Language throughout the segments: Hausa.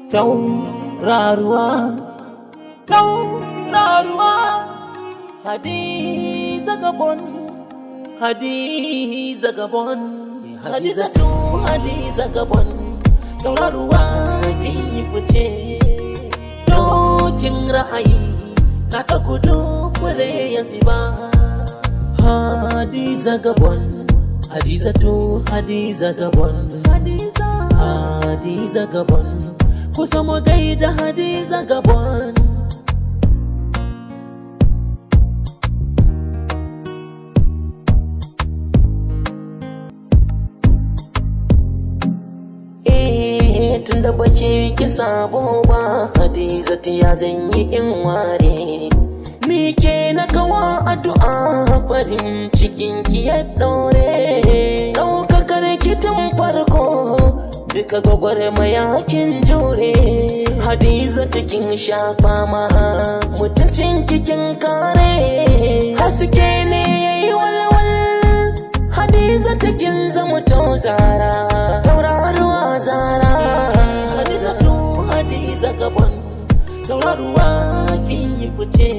tauraruwa, tauraruwa, Hadiza Gabon, Hadiza Gabon, Hadizatu Hadiza Gabon, tauraruwa kin yi fice, dokin ra'ayi, ka ta kudu kure ya ziba. Hadiza Gabon, Hadizatu Hadiza Gabon, Hadiza Gabon, kusa mu gaida Hadiza Gabon. Tunda bace ki sabo ba, Hadizatu ya zanyi in ware, ni ke na kawa addu'a farin cikin ki ya daure, ɗaukakar kitin farko duka gwagwarmaya kin jure. Hadizatu kin shafa ma mutuncin kikin kare, haske ne yayi walwal, Hadizatu kin zama zara, tauraruwa zara. Hadizatu Hadiza Gabon, tauraruwa kin yi fice,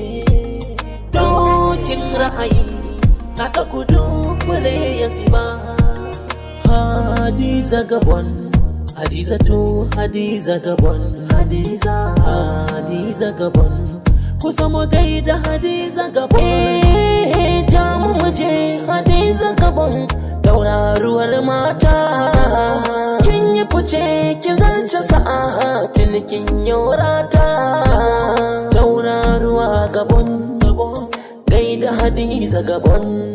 dokin ra'ayi, na ta kudu kure ya ziba. Hadiza Gabon, Hadizatu Hadiza Gabon, Hadiza Gabon, kusa mu gaida Hadiza Gabon. Jamu muje Hadiza Gabon, tauraruwar mata, kin yi fice ki zarce sa'a tun kin yorata. Tauraruwa Gabon, gaida Hadiza Gabon,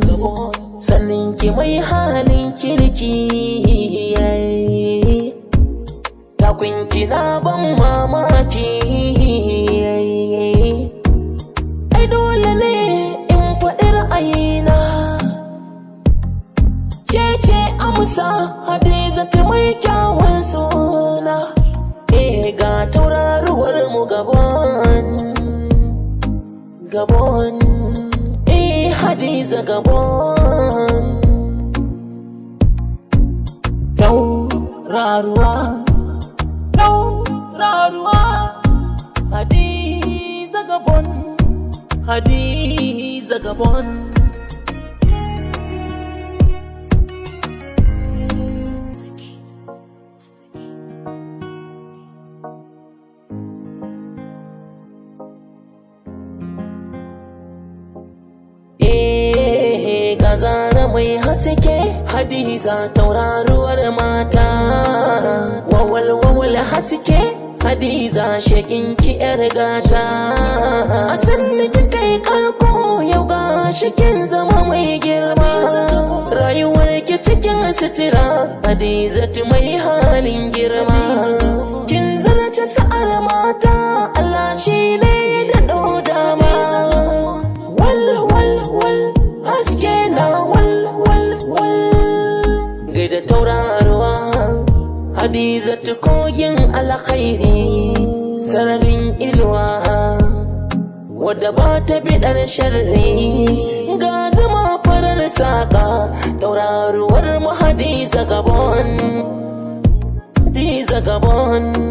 sannin ki mai halin kirki, takun kina ban mamaki. Ai dole ne in faɗi ra'ayina, ke ce amsa Hadizatu mai kyawun suna. Ga tauraruwar mu Gabon, Gabon, Hadiza Gabon, tauraruwa, tauraruwa, Hadiza Gabon, Hadiza Gabon. Gazara mai haske, Hadiza tauraruwar mata, wawal haske, Hadiza shekin ki yar gata. A sanni kika yi karko yau ga shikin zama mai girma, rayuwar ki cikin sutura, Hadizatu mai halin girma. Kin zarce sa'ar mata, Allah shi ne da dama. Wal haske na wal gaida tauraruwa, Hadizatu kogin alkhairi, sararin inuwa wadda ba ta bidar sharri, ga zama farar saka, tauraruwar mu Hadiza Gabon, Hadiza Gabon.